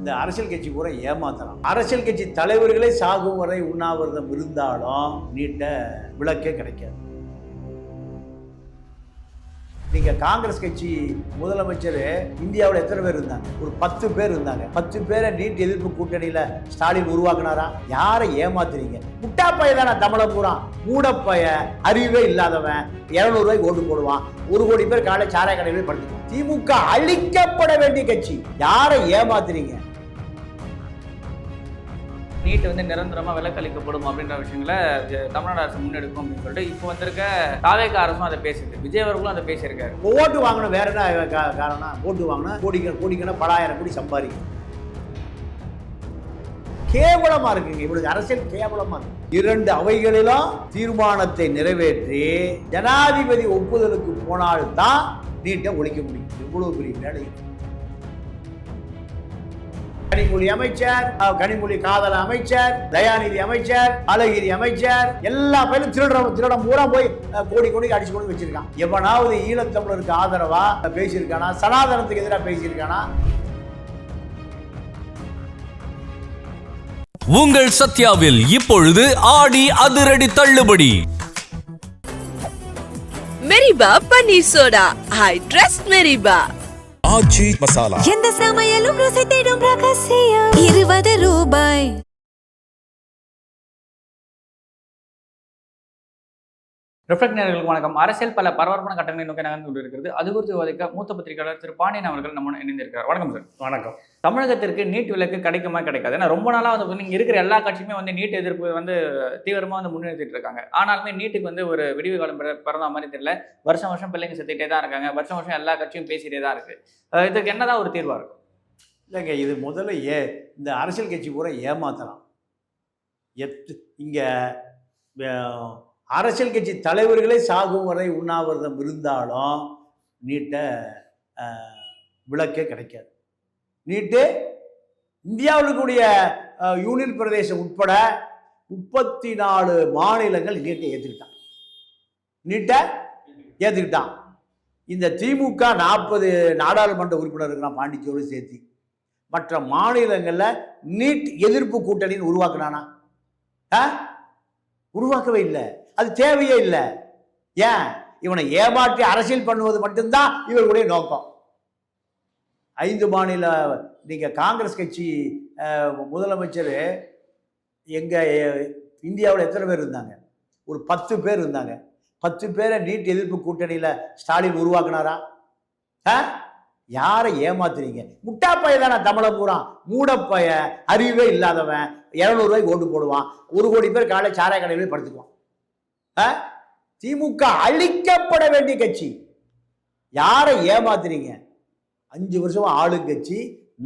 இந்த அரசியல் கட்சி பூரா ஏமாத்தலாம். அரசியல் கட்சி தலைவர்களே சாகும் வரை உண்ணாவிரதம் இருந்தாலும் நீட்ட விளக்கே கிடைக்காது. நீங்க காங்கிரஸ் கட்சி முதலமைச்சர் இந்தியாவில் எத்தனை பேர் இருந்தாங்க? ஒரு 10 பேர் இருந்தாங்க. 10 பேரை நீட் எதிர்ப்பு கூட்டணியில ஸ்டாலின் உருவாக்குனாரா? யாரை ஏமாத்துறீங்க? முட்டாப்பைய தானே தமிழம் பூரா. மூடப்பைய, அறிவே இல்லாதவன் 200 ரூபாய்க்கு ஓட்டு போடுவான். 1 கோடி பேர் காலை சாராய கடைகளில் படுத்துக்குவான். திமுக அழிக்கப்பட வேண்டிய கட்சி. யாரை ஏமாத்துறீங்க? நீட் வந்து நிரந்தரமாக விலக்களிக்கப்படும் அப்படின்ற விஷயங்களை தமிழ்நாடு அரசு முன்னெடுக்கும் அப்படின்னு சொல்லிட்டு இப்போ வந்திருக்க தாவேக அரசும் அதை பேசுது. விஜய் அவர்களும் அதை பேசியிருக்காரு. ஓட்டு வாங்கணும், வேற என்ன காரணம்? ஓட்டு வாங்கணும், கோடிக்கணும், பலாயிரம் கோடி சம்பாதிக்கணும். கேவலமா இருக்குங்க, இவளுக்கு அரசியல் கேவலமா இருக்கு. 2 அவைகளிலும் தீர்மானத்தை நிறைவேற்றி ஜனாதிபதி ஒப்புதலுக்கு போனால்தான் நீட்டை ஒழிக்க முடியும். இவ்வளவு பெரிய வேலை. கனிமொழி அமைச்சர், கனிமொழி காதல அமைச்சர், தயாநிதி அமைச்சர், அழகிரி அமைச்சர், எல்லா பேரும் திருடம் பூரா போய் கோடி அடிச்சு கொண்டு வச்சிருக்கான். எவனாவது ஈழத்தமிழருக்கு ஆதரவா பேசியிருக்கானா? சனாதனத்துக்கு எதிராக பேசியிருக்கானா? உங்கள் சத்யாவில் இப்பொழுது ஆடி அதிரடி தள்ளுபடி. மெரிபா பன்னீர் soda, I trust Meripa. Aachi masala, எந்த சமையலும் ருசி தேடும் ரகசியம். 20 ரூபாய். ரிஃப்ளெக்ட் நேயர்களுக்கு வணக்கம். அரசியல் பல பரபரப்பான கட்டங்களை நோக்கி நகர்ந்து கொண்டிருக்கிறது. அது குறித்து விவாதிக்க மூத்த பத்திரிகையாளர் திரு பாண்டியன் அவர்கள் நம்ம இணைந்திருக்கிறார். வணக்கம் சார். வணக்கம். தமிழகத்திற்கு நீட் விலக்கு கிடைக்குமா கிடைக்காது? ஏன்னா ரொம்ப நாளாக வந்து நீங்கள் இருக்கிற எல்லா கட்சியுமே வந்து நீட் எதிர்ப்பு வந்து தீவிரமாக வந்து முன்னெடுத்துட்டு இருக்காங்க. ஆனாலுமே நீட்டுக்கு வந்து ஒரு விடிவு காலம் பிறந்த மாதிரி தெரியல. வருஷம் பிள்ளைங்க செத்துக்கிட்டே தான் இருக்காங்க. வருஷம் எல்லா கட்சியும் பேசிகிட்டே தான் இருக்கு. இதுக்கு என்னதான் ஒரு தீர்வாக இருக்கும்? இல்லைங்க, இது முதல்ல இந்த அரசியல் கட்சி பூரா ஏமாத்தலாம். இங்கே அரசியல் கட்சி தலைவர்களே சாகும் வரை உண்ணாவிரதம் இருந்தாலும் நீட்டை விளக்கே கிடைக்காது. நீட்டு இந்தியாவில் இருக்கக்கூடிய யூனியன் பிரதேசம் உட்பட 34 மாநிலங்கள் நீட்டை ஏற்றுக்கிட்டான். இந்த திமுக 40 நாடாளுமன்ற உறுப்பினர்கள் பாண்டிச்சேரி சேர்த்து மற்ற மாநிலங்களில் நீட் எதிர்ப்பு கூட்டணின்னு உருவாக்குனானா? உருவாக்கவே இல்லை. அது தேவையே இல்லை. ஏன்? இவனை ஏமாற்றி அரசியல் பண்ணுவது மட்டும்தான் இவர்களுடைய நோக்கம். 5 மாநில நீங்கள் காங்கிரஸ் கட்சி முதலமைச்சர் இந்தியாவில் எத்தனை பேர் இருந்தாங்க? ஒரு 10 பேர் இருந்தாங்க. 10 பேரை நீட் எதிர்ப்பு கூட்டணியில் ஸ்டாலின் உருவாக்குனாரா? யாரை ஏமாத்துறீங்க? முட்டாப்பைய தானே தமிழம் பூரா. மூடப்பைய, அறிவே இல்லாதவன் 200 ரூபாய்க்கு ஓட்டு போடுவான். 1 கோடி பேர் காலை சாராய கடைகளில் படுத்துக்குவான். திமுக அழிக்கப்பட வேண்டிய கட்சி. யாரை ஏமாத்துறீங்க? 5 வருஷமா ஆளுங்கட்சி,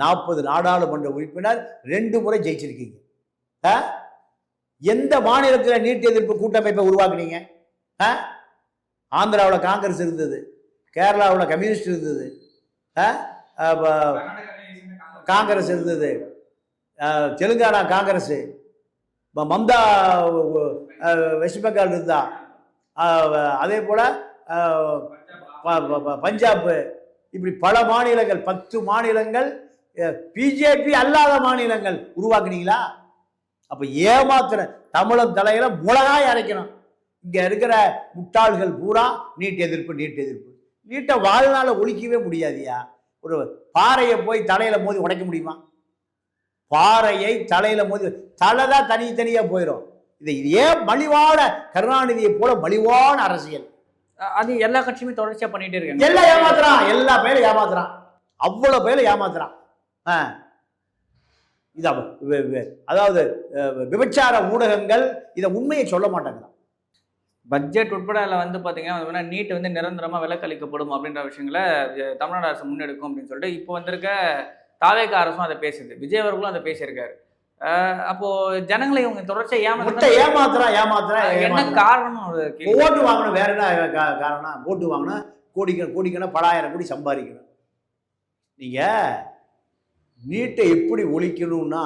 40 நாடாளுமன்ற உறுப்பினர், 2 முறை ஜெயிச்சிருக்கீங்க. எந்த மாநிலத்தில் நீட் எதிர்ப்பு கூட்டமைப்பை உருவாக்குனீங்க? ஆந்திராவில் காங்கிரஸ் இருந்தது, கேரளாவில் கம்யூனிஸ்ட் இருந்தது, காங்கிரஸ் இருந்தது, தெலுங்கானா காங்கிரஸ், மம்தா வெஸ்ட் பெங்கால் இருந்தா, அதே போல பஞ்சாப், இப்படி பல மாநிலங்கள், 10 மாநிலங்கள் பிஜேபி அல்லாத மாநிலங்கள் உருவாக்குனீங்களா? அப்ப ஏமாத்துற தமிழன் தலையில முளகாய் அரைக்கணும். இங்க இருக்கிற முட்டாள்கள் பூரா நீட் எதிர்ப்பு. நீட்டை வாழ்நாள ஒழிக்கவே முடியாதியா. ஒரு பாறையை போய் தலையில மோதி உடைக்க முடியுமா? பாறையை தலையில மோதி தலைதான் தனித்தனியா போயிடும். இது ஏன் மலிவான கருணாநிதியை போல மலிவான அரசியல்? அது எல்லா கட்சியுமே தொடர்ச்சியா பண்ணிட்டே இருக்காங்க. எல்லாம் ஏமாத்துறான், எல்லா பேரும் ஏமாத்துறான், அவ்வளவு பேரும் ஏமாத்துறான். அதாவது விபச்சார ஊடகங்கள் இதை உண்மையை சொல்ல மாட்டாங்க. பட்ஜெட் உட்பட அதில் வந்து பார்த்தீங்கன்னா நீட் வந்து நிரந்தரமாக விலக்களிக்கப்படும் அப்படின்ற விஷயங்களை தமிழ்நாடு அரசு முன்னெடுக்கும் அப்படின்னு சொல்லிட்டு இப்போ வந்திருக்க தாவேக அரசும் அதை பேசுது. விஜய் அவர்களும் அதை பேசியிருக்காரு. அப்போ ஜனங்களை இவங்க தொடர்ச்சியா ஏமாத்துறான். என்ன காரணம்? ஓட்டு வாங்கணும், வேற என்ன காரணம்? ஓட்டு வாங்கணும், கோடிக்கணும், பலாயிரம் கோடி சம்பாதிக்கணும். நீங்க நீட்டை எப்படி ஒழிக்கணும்னா,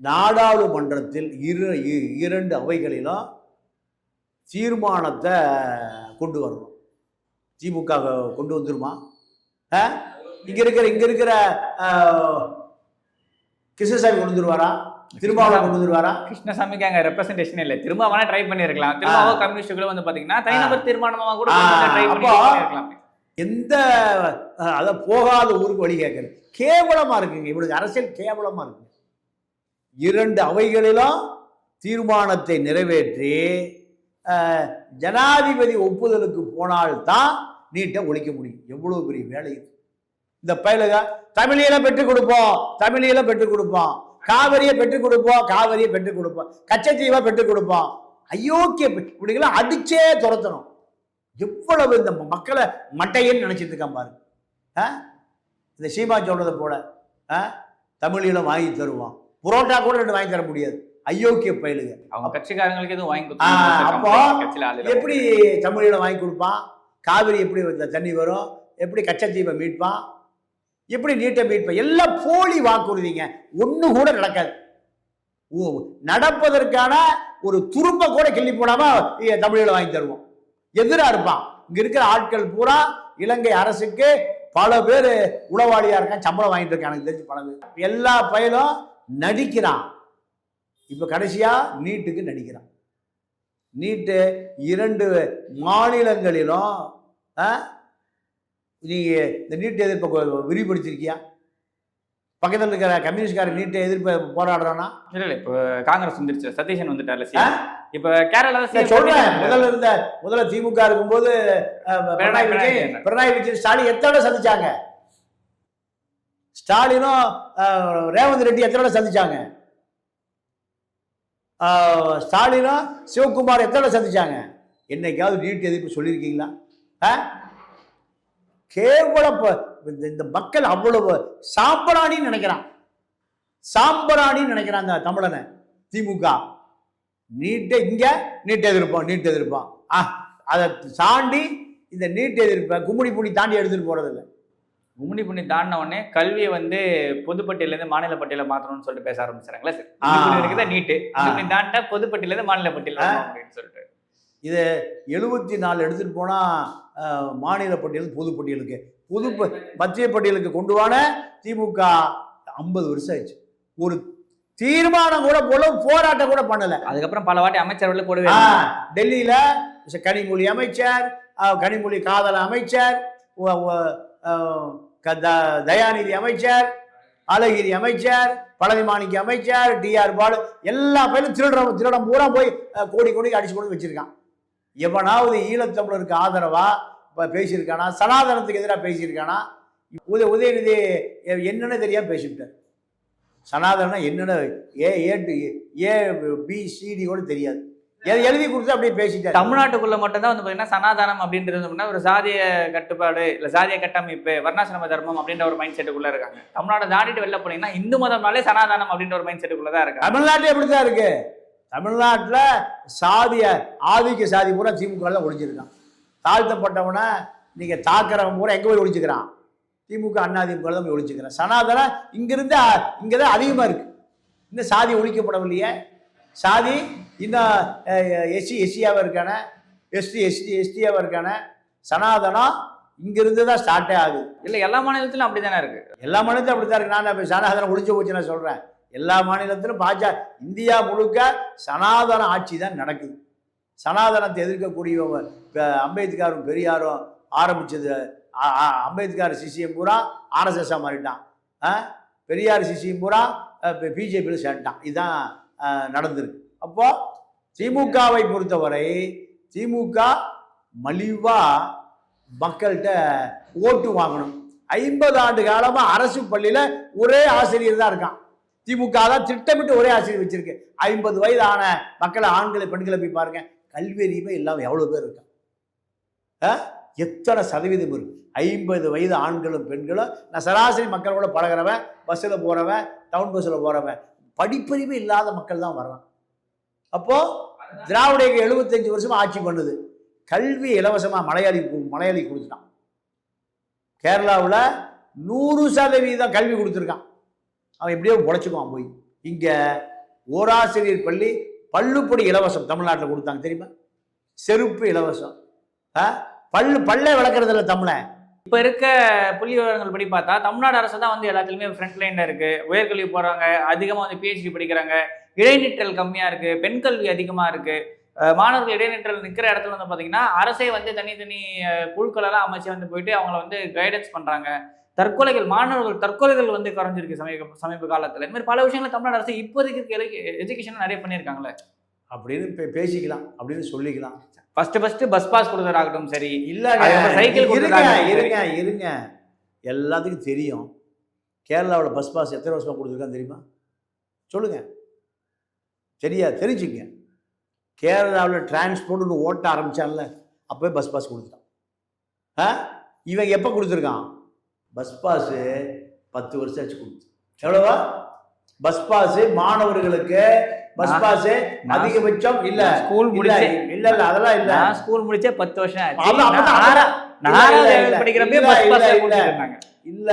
நாடாளுமன்றத்தில் 2 அவைகளிலும் தீர்மானத்தை கொண்டு வரணும். திமுக கொண்டு வந்துருமா? இங்க இருக்கிற கிருஷ்ணசாமி கொண்டு வந்துருவாரா, திருமாவளவன் கொண்டு வந்துருவாரா? கிருஷ்ணசாமிக்கு அங்க ரெப்ரசன்டேஷன் இல்லை. திருமாவளவன் ட்ரை பண்ணிருக்கலாம். திருமாவளவன் கம்யூனிஸ்டுகளை வந்து பாத்தீங்கன்னா தனிநபர் தீர்மானமா கூட ட்ரை பண்ணிருக்கலாம். எந்த அத போகாத ஊருக்கு வழி கேட்கறது கேவலமா இருக்குங்க. இவனுக்கு அரசியல் கேவலமா இருக்கு. 2 அவைகளிலும் தீர்மானத்தை நிறைவேற்றி ஜனாதிபதி ஒப்புதலுக்கு போனால்தான் நீட்டை ஒழிக்க முடியும். எவ்வளவு பெரிய வேலை இது. இந்த பயலுக தமிழில பெற்றுக் கொடுப்போம், காவிரியை பெற்றுக் கொடுப்போம், கச்சத்தீவை பெற்றுக் கொடுப்போம். அயோக்கிய இப்படிங்கெல்லாம் அடிச்சே துரத்தணும். எவ்வளவு இந்த மக்களை மட்டையன்னு நினைச்சிட்டு இருக்கான் பாருங்க. இந்த சீமா சொல்றதை போல தமிழீழம் வாங்கி தருவான், புரோட்டா கூட 2 வாங்கி தர முடியாது. அயோக்கிய பயலுங்க. அவங்க கட்சிக்காரங்களுக்கு எதுவும் வாங்கி அப்போ எப்படி தமிழீழம் வாங்கி கொடுப்பான்? காவிரி எப்படி தண்ணி வரும்? எப்படி கச்சத்தீவை மீட்பான்? எப்படி நீட்டை மீட்பான்? எல்லாம் போலி வாக்குறுதிங்க. ஒண்ணு கூட நடக்காது. நடப்பதற்கான ஒரு துரும்ப கூட கிள்ளி போடாம தமிழீழம் வாங்கி தருவோம். எதிரா இருப்பான். இங்க இருக்கிற ஆட்கள் பூரா இலங்கை அரசுக்கு பல பேர் உளவாளியா இருக்கான், சம்பளம் வாங்கிட்டு இருக்கான். எனக்கு தெரிஞ்சு பல பேர். எல்லா பயலும் நடிக்கிறான். இப்ப கடைசியா நீட்டுக்கு நடிக்கிறான். நீட்டு 2 மாநிலங்களிலும் நீங்க இந்த நீட் எதிர்ப்பை விரிவுபடுத்திருக்கியா? பக்கத்தில் இருக்கிற கம்யூனிஸ்ட்கார நீட்டை எதிர்ப்பு போராடுறானா? இல்ல இப்ப காங்கிரஸ் வந்துருச்சு, சதீஷன் வந்துட்டார்ல. இப்ப கேரளா சொல்றேன். முதல்ல திமுக இருக்கும்போது பினராயி விஜயன் ஸ்டாலின் எத்தனை சந்திச்சாங்க? ஸ்டாலினும் ரேவந்த் ரெட்டி எத்தனை சந்திச்சாங்க? ஸ்டாலினும் சிவகுமார் எத்தனை சந்திச்சாங்க? என்னைக்காவது நீட் எதிர்ப்பு சொல்லியிருக்கீங்களா? கேவல இந்த மக்கள் அவ்வளவு சாம்பிராணின்னு நினைக்கிறான் அந்த தமிழனை திமுக. நீட்டை இங்க நீட் எதிர்ப்பான். அதை தாண்டி இந்த நீட் எதிர்ப்பை கும்மிடி புண்ணி தாண்டி எடுத்துட்டு போறதில்லை. கும்மிடி புண்ணி தாண்டின உடனே கல்வியை வந்து பொதுப்பட்டியலேருந்து மாநில பட்டியல மாற்றணும்னு சொல்லிட்டு பேச ஆரம்பிச்சாங்களா? சார் நீட்டு தாண்டா பொதுப்பட்டியலேருந்து மாநில பட்டியல் அப்படின்னு சொல்லிட்டு இது 74 எடுத்துட்டு போனா மாநில பட்டியல் பொதுப்பட்டியலுக்கு மத்திய பட்டியலுக்கு கொண்டு வான திமுக 50 வருஷம் ஆயிடுச்சு. ஒரு தீர்மானம் கூட போல, போராட்டம் கூட பண்ணல. அதுக்கப்புறம் பல வாட்டி அமைச்சர்கள் போடுவே. டெல்லியில கனிமொழி அமைச்சர், கனிமொழி காதல அமைச்சர், தயாநிதி அமைச்சர், அழகிரி அமைச்சர், பழனிமாணிக்க அமைச்சர், டிஆர் பாலு, எல்லா பேரும் திருடம் பூரா போய் கோடி அடிச்சு கொண்டு வச்சிருக்கான். எவனாவது ஈழத்தமிழருக்கு ஆதரவா பேசியிருக்கானா? சனாதனத்துக்கு எதிராக பேசியிருக்கானா? உதயநிதி என்னன்னு தெரியாம பேசிவிட்டார். சனாதனம் என்னன்னு ABCD கூட தெரியாது. எழுதி கொடுத்து அப்படியே பேசிட்டார். தமிழ்நாட்டுக்குள்ள மட்டும்தான் வந்து பாத்தீங்கன்னா சனாதனம் அப்படின்றது ஒரு சாதிய கட்டுப்பாடு, இல்ல சாதிய கட்டமைப்பு, வர்ணாசிரம தர்மம் அப்படின்ற ஒரு மைண்ட் செட்டுக்குள்ள இருக்காங்க. தமிழ்நாடு தாண்டிட்டு வெளில போனீங்கன்னா இந்து மதம்னாலே சனாதனம் அப்படின்ற ஒரு மைண்ட் செட்டுக்குள்ளதான் இருக்கு. தமிழ்நாட்டில் எப்படிதான் இருக்கு? தமிழ்நாட்டில் சாதிய ஆதிக்க சாதி பூரா திமுக தான் ஒழிஞ்சிருக்கான். தாழ்த்தப்பட்டவனை நீங்க தாக்குறவன் பூரா எங்க போய் ஒழிச்சுக்கிறான்? திமுக அதிமுக தான் போய் ஒழிச்சுக்கிறான். சனாதனம் இங்கதான் அதிகமா இருக்கு. இன்னும் சாதி ஒழிக்கப்படவில்லையே. சாதி இன்னும் எஸ்சியாவா இருக்கான, எஸ்டியாவா இருக்கான. சனாதனம் இங்கிருந்து தான் ஸ்டார்டே ஆகுது. இல்லை, எல்லா மாநிலத்திலும் அப்படித்தானே இருக்கு. எல்லா மாநிலத்திலும் அப்படித்தான் இருக்கு. நான் சனாதனம் ஒழிஞ்சு போச்சு நான் சொல்றேன். எல்லா மாநிலத்திலும் இந்தியா முழுக்க சனாதன ஆட்சி தான் நடக்குது. சனாதனத்தை எதிர்க்கக்கூடியவங்க அம்பேத்கரும் பெரியாரும் ஆரம்பிச்சது. அம்பேத்கர் சிசிஎம் பூரா RSS மாறிட்டான். பெரியார் சிசிஎம் பூரா பிஜேபியில் சேர்ந்துட்டான். இதுதான் நடந்திருக்கு. அப்போ திமுகவை பொறுத்தவரை திமுக மலிவா மக்கள்கிட்ட ஓட்டு வாங்கணும். 50 ஆண்டு காலமா அரசு பள்ளியில ஒரே ஆசிரியர் தான் இருக்கான். திமுக தான் திட்டமிட்டு ஒரே ஆசிரியர் வச்சிருக்கு. 50 வயது ஆன மக்களை, ஆண்களை, பெண்களை போய் பாருங்க. கல்வி அறிவே இல்லாம எவ்வளவு பேர் இருக்கான்? எத்தனை சதவீதம் இருக்கு? 50 வயது ஆண்களும் பெண்களும். நான் சராசரி மக்களோட பழகிறவன், பஸ்ஸில் போறவன், டவுன் பஸ்ஸில் போறவன், படிப்பறிவு இல்லாத மக்கள் தான் வர்றான். அப்போ திராவிட 75 வருஷமா ஆட்சி பண்ணுது. கல்வி இலவசமா மலையாளி கொடுத்துட்டான். கேரளாவில் 100% கல்வி கொடுத்துருக்கான். அவன் எப்படியோ உழைச்சுக்குவான் போய். இங்க ஓராசிரியர் பள்ளி, பள்ளுப்படி இலவசம் தமிழ்நாட்டில் கொடுத்தாங்க தெரியுமா? செருப்பு இலவசம். பல்லே விளக்குறது இல்லை தமிழன். இப்போ இருக்க புள்ளி விவரங்கள் படி பார்த்தா தமிழ்நாடு அரசு தான் வந்து எல்லாத்துலேயுமே ஃப்ரண்ட் லைனில் இருக்குது. உயர்கல்வி போகிறாங்க, அதிகமாக வந்து பிஹெச்டி படிக்கிறாங்க, இடைநிற்றல் கம்மியாக இருக்குது, பெண் கல்வி அதிகமாக இருக்குது. மாணவர்கள் இடைநிற்றல் நிற்கிற இடத்துல வந்து பார்த்தீங்கன்னா அரசே வந்து தனி குழுக்களெல்லாம் அமைச்சு வந்து போயிட்டு அவங்கள வந்து கைடன்ஸ் பண்ணுறாங்க. மாணவர்கள் தற்கொலைகள் வந்து குறைஞ்சிருக்கு சமீப காலத்தில். இந்த மாதிரி பல விஷயங்கள் தமிழ்நாடு அரசு இப்போதைக்கு எஜுகேஷன் நிறைய பண்ணியிருக்காங்களே அப்படின்னு பேசிக்கலாம், அப்படின்னு சொல்லிக்கலாம். ஃபர்ஸ்ட் பஸ் பாஸ் கொடுக்குறதாகட்டும் சரி, இல்லைங்க, சைக்கிள் இருங்க எல்லாத்துக்கும் தெரியும். கேரளாவில் பஸ் பாஸ் எத்தனை வருஷமாக கொடுத்துருக்கான்னு தெரியுமா? சொல்லுங்க. தெரிஞ்சுங்க. கேரளாவில் டிரான்ஸ்போர்ட்னு ஓட்ட ஆரம்பிச்சான்ல, அப்போவே பஸ் பாஸ் கொடுத்துட்டான். இவன் எப்போ கொடுத்துருக்கான்? பஸ் பாஸு 10 வருஷம் ஆச்சு கொடுத்து. எவ்வளவா பஸ் பாஸு மாணவர்களுக்கு? பஸ் பாஸ் அதிகபட்சம் இல்ல ஸ்கூல் முடிச்சு இல்ல அதெல்லாம் இல்ல, ஸ்கூல் முடிச்சே 10 வருஷம் இல்ல.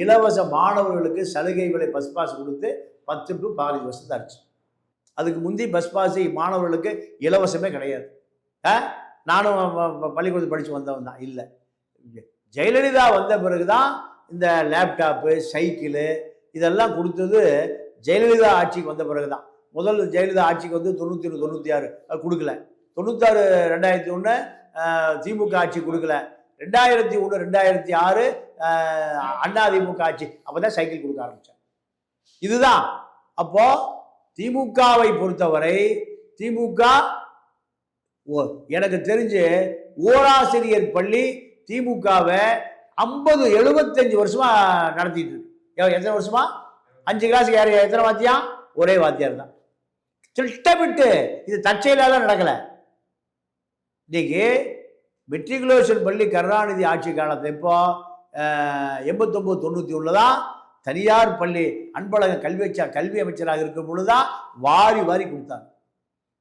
இலவச மாணவர்களுக்கு சலுகை விலை பஸ் பாஸ் கொடுத்து 10 to 15 வருஷம் தான் ஆச்சு. அதுக்கு முந்தி பஸ் பாஸ் மாணவர்களுக்கு இலவசமே கிடையாது. நானும் பள்ளிக்கூடத்தில் படித்து வந்தவன் தான். இல்லை, ஜெயலலிதா வந்த பிறகுதான் இந்த லேப்டாப்பு, சைக்கிளு இதெல்லாம் கொடுத்தது ஜெயலலிதா ஆட்சிக்கு வந்த பிறகுதான். முதல் ஜெயலலிதா ஆட்சிக்கு வந்து 91, 96 கொடுக்கல. 96, 2001 திமுக ஆட்சி கொடுக்கல. 2001, 2006 அதிமுக ஆட்சி, அப்போதான் சைக்கிள் கொடுக்க ஆரம்பித்தாங்க. இதுதான். அப்போ திமுகவை பொறுத்தவரை திமுக எனக்கு தெரிஞ்சு ஓராசிரியர் பள்ளி திமுகவை 75 வருஷமா நடத்திட்டு இருக்கு. எத்தனை வருஷமா? 5 கிளாஸுக்கு யார் எத்தனை வாத்தியம்? ஒரே வாத்தியார் தான். திட்டமிட்டு இது தற்செயலால நடக்கல. இன்னைக்கு மெட்ரிகுலேஷன் பள்ளி கருணாநிதி ஆட்சி காலத்தை இப்போ 89, 91 தான் தனியார் பள்ளி அன்பழகன் கல்வி அமைச்சராக இருக்கும் பொழுதுதான் வாரி கொடுத்தாங்க.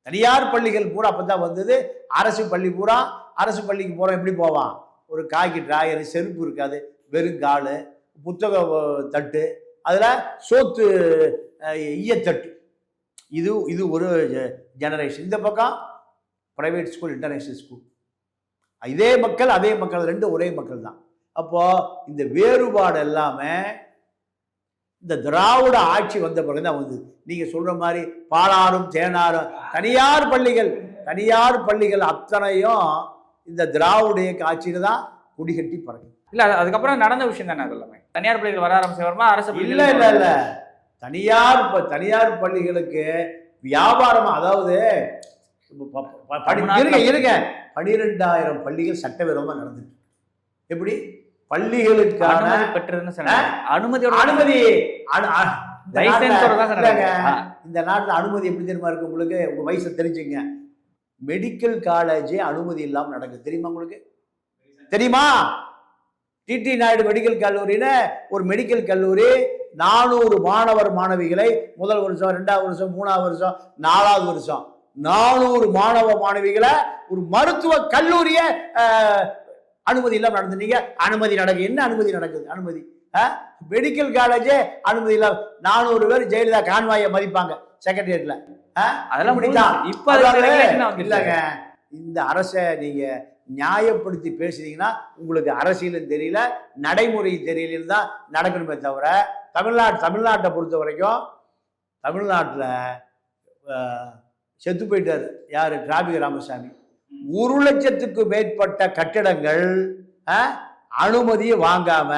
தனியார் பள்ளிகள் பூரா அப்பதான் வந்தது. அரசு பள்ளி பூரா, அரசு பள்ளிக்கு போறோம் எப்படி போவான்? ஒரு காக்கி டிராயர், செருப்பு இருக்காது, வெறும் காலு, புத்தக தட்டு, அதுல சோத்து ஈயத்தட்டு. இது ஒரு ஜெனரேஷன். இந்த பக்கம் பிரைவேட் ஸ்கூல், இன்டர்நேஷனல் ஸ்கூல். இதே மக்கள் அதே மக்கள், ரெண்டும் ஒரே மக்கள் தான். அப்போ இந்த வேறுபாடு எல்லாமே இந்த திராவிட ஆட்சி வந்த பிறகுதான் வந்தது. நீங்க சொல்ற மாதிரி பாலாறும் தேனாரும் தனியார் பள்ளிகள் அத்தனையும் இந்த திராவிட ஆட்சியில தான் குடிகட்டி பறக்கும். இல்ல அதுக்கப்புறம் நடந்த விஷயம் தானே அதெல்லாமே. தனியார் பள்ளிகள் வர ஆரம்பிச்சவரமா அரசு இல்ல தனியார் பள்ளிகளுக்கு வியாபாரம், அதாவது இருங்க 12,000 பள்ளிகள் சட்டவிரோதமா நடந்துட்டு. எப்படி பள்ளிகளுக்கான அனுமதி இந்த நாட்டுல அனுமதி எப்படி தெரியுமா இருக்கு உங்களுக்கு? உங்க வயசை தெரிஞ்சுங்க. மெடிக்கல் காலேஜே அனுமதி இல்லாம நடக்குது. தெரியுமா உங்களுக்கு? தெரியுமா? டிடி நாயுடு மெடிக்கல் கல்லூரின்னு ஒரு மெடிக்கல் கல்லூரி 400 மாணவர் மாணவிகளை முதல் வருஷம், 2வது வருஷம், 3வது வருஷம், 4வது வருஷம் 400 மாணவ மாணவிகளை ஒரு மருத்துவ கல்லூரிய அனுமதி இல்லாம நடந்துட்டீங்க. அனுமதி நடக்குது. என்ன அனுமதி நடக்குது? அனுமதி மெடிக்கல் காலேஜே அனுமதி இல்லாம 400 பேர் ஜெயலலிதா கான்வாயை மதிப்பாங்க செக்ரட்டரியேட்ல. அதெல்லாம் இல்லைங்க. இந்த அரசை நீங்க நியாயப்படுத்தி பேசுறீங்கன்னா உங்களுக்கு அரசியலும் தெரியல, நடைமுறை தெரியலன்னு தான் நடக்கணுமே தவிர, தமிழ்நாட்டை பொறுத்த வரைக்கும் தமிழ்நாட்டில் செத்து போயிட்டாரு யாரு? டிராபிக் ராமசாமி. 1 லட்சத்துக்கு மேற்பட்ட கட்டிடங்கள் அனுமதியை வாங்காம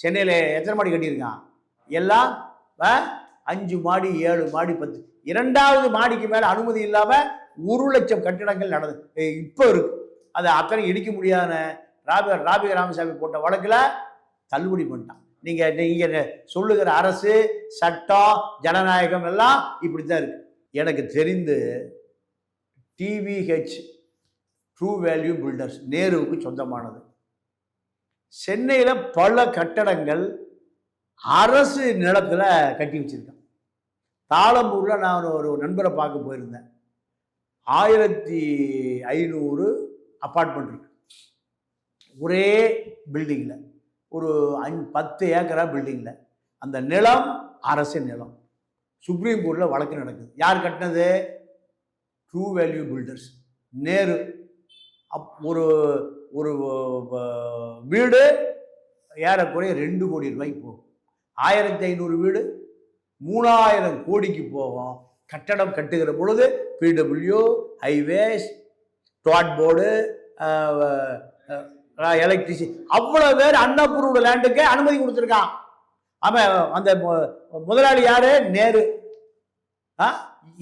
சென்னையில் எத்தனை மாடி கட்டியிருக்கான்? எல்லாம் 5 மாடி, 7 மாடி, 10. 2வது மாடிக்கு மேல அனுமதி இல்லாம 1 லட்சம் கட்டிடங்கள் நடந்து இப்போ இருக்கு. அதை அத்தனை இடிக்க முடியாத டிராபிக் ராமசாமி போட்ட வழக்குல தள்ளுபடி பண்ணிட்டான். நீங்க சொல்லுகிற அரசு, சட்டம், ஜனநாயகம் எல்லாம் இப்படித்தான் இருக்கு. எனக்கு தெரிந்து டிவிஹெச் ட்ரூ வேல்யூ பில்டர்ஸ் நேருவுக்கு சொந்தமானது. சென்னையில் பல கட்டடங்கள் அரசு நிலத்தில் கட்டி வச்சிருக்கேன். தாளம்பூரில் நான் ஒரு நண்பரை பார்க்க போயிருந்தேன். 1500 அப்பார்ட்மெண்ட் இருக்கு ஒரே பில்டிங்கில், ஒரு 10 ஏக்கரா பில்டிங்கில். அந்த நிலம் அரசு நிலம். சுப்ரீம் கோர்ட்டில் வழக்கு நடக்குது. யார் கட்டினது? True value builders, Nehru. ஒரு ஒரு வீடு ஏறக்குறைய 2 கோடி ரூபாய்க்கு போகும். 1500 வீடு 3000 கோடிக்கு போகும். கட்டடம் கட்டுகிற பொழுது PW, highways, dot board, electricity அவ்வளோ பேர் அன்அப்ரூவ்டு லேண்டுக்கு அனுமதி கொடுத்துருக்கான். அவன் அந்த முதலாளி யாரு? நேரு.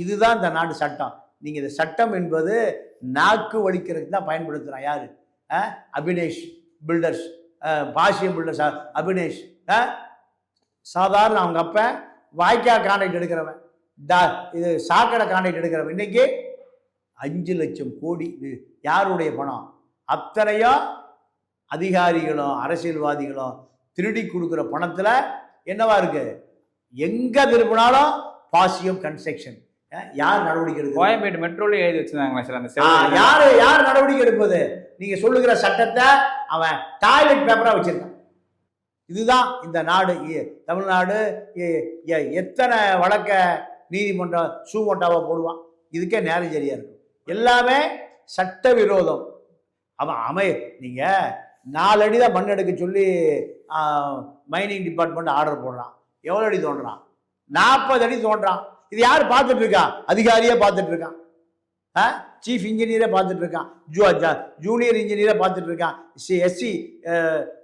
இதுதான் இந்த நாட்டு சட்டம். நீங்கள் இந்த சட்டம் என்பது நாக்கு வலிக்கிறதுக்கு தான் பயன்படுத்துகிறான். யாரு? Abinesh builders, Bashyam builders, Abinesh. சாதாரண அவங்க அப்ப வாய்க்கா கான்ட்ராக்ட் எடுக்கிறவன், இது சாக்கடை கான்ட்ராக்ட் எடுக்கிறவன். இன்னைக்கு 5 லட்சம் கோடி யாருடைய பணம்? அத்தனையும் அதிகாரிகளும் அரசியல்வாதிகளும் திருடி கொடுக்குற பணத்துல என்னவா இருக்கு? எங்க திரும்பினாலும் பாசியம் கன்ஸ்ட்ரக்ஷன். யார் நடவடிக்கை எடுக்க? கோயம்பேடு மெட்ரோல எழுதி வச்சிருந்தாங்க சார். யார் நடவடிக்கை எடுப்பது? நீங்க சொல்லுகிற சட்டத்தை அவன் டாய்லெட் பேப்பரா வச்சிருக்கான். இதுதான் இந்த நாடு. தமிழ்நாடு எத்தனை வழக்க நீதிமன்றம் சூமோட்டாவை போடுவான். இதுக்கே நேரம் சரியா இருக்கும். எல்லாமே சட்ட விரோதம். அவன் நீங்க 4 அடி தான் மண் எடுக்க சொல்லி மைனிங் டிபார்ட்மெண்ட் ஆர்டர் போடுறான். எவ்வளோ அடி தோன்றான்? 40 அடி தோன்றான். இது யார் பார்த்துட்டு இருக்கா? அதிகாரியே பார்த்துட்டு இருக்கான். சீஃப் இன்ஜினியரே பார்த்துட்டு இருக்கான். ஜூனியர் இன்ஜினியரை பார்த்துட்டு இருக்கான். எஸ்சி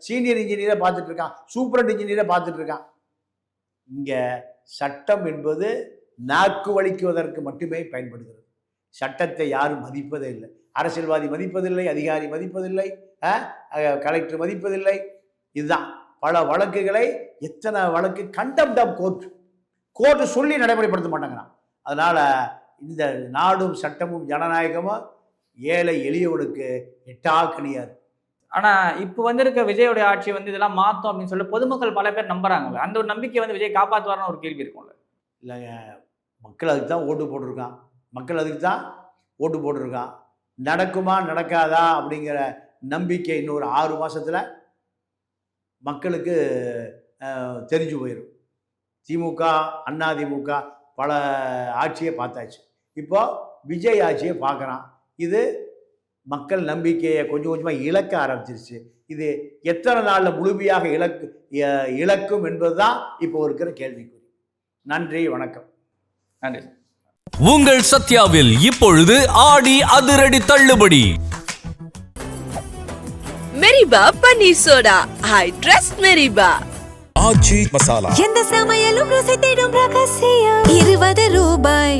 சீனியர் இன்ஜினியரை பார்த்துட்டு இருக்கான். சூப்பரண்ட் இன்ஜினியரை பார்த்துட்டு இருக்கான். இங்க சட்டம் என்பது நாக்கு வலிக்குவதற்கு மட்டுமே பயன்படுகிறது. சட்டத்தை யாரும் மதிப்பதே இல்லை. அரசியல்வாதி மதிப்பதில்லை, அதிகாரி மதிப்பதில்லை, கலெக்டர் மதிப்பதில்லை. இதுதான் பல வழக்குகளை, எத்தனை வழக்கு கண்டெம்ட் ஆஃப் கோர்ட்டு சொல்லி நடைமுறைப்படுத்த மாட்டாங்கிறான். அதனால இந்த நாடும் சட்டமும் ஜனநாயகமும் ஏழை எளியவனுக்கு எட்டாக்கணியா இருக்கு. ஆனா இப்போ வந்திருக்க விஜயோடைய ஆட்சி இதெல்லாம் மாத்தோம் அப்படின்னு சொல்லி பொதுமக்கள் பல பேர் நம்புறாங்கல்ல. அந்த ஒரு நம்பிக்கை விஜய் காப்பாற்றுவார்னு ஒரு கேள்வி இருக்கும்ல. இல்லைங்க, மக்கள் அதுக்கு தான் ஓட்டு போட்டிருக்கான். மக்கள் அதுக்கு தான் ஓட்டு போட்டிருக்கான். நடக்குமா நடக்காதா அப்படிங்கிற நம்பிக்கை இன்னொரு 6 மாசத்துல மக்களுக்கு தெரிஞ்சு போயிடும். திமுக, அதிமுக பல ஆட்சியை பார்த்தாச்சு. இப்போ விஜய் ஆட்சியை பார்க்குறான். இது மக்கள் நம்பிக்கையை கொஞ்சம் கொஞ்சமாக இழக்க ஆரம்பிச்சிருச்சு. இது எத்தனை நாளில் முழுமையாக இழக்கும் என்பது தான் இப்போ இருக்கிற கேள்விக்குறி. நன்றி, வணக்கம். நன்றி. உங்கள் சத்யாவில் இப்பொழுது ஆடி அதிரடி தள்ளுபடி. மெரிபா பன்னீர் soda. I trust Meripa. Aachi masala. எந்த சமையலும் ருசி தேடும் ரகசியம். 20 ரூபாய்.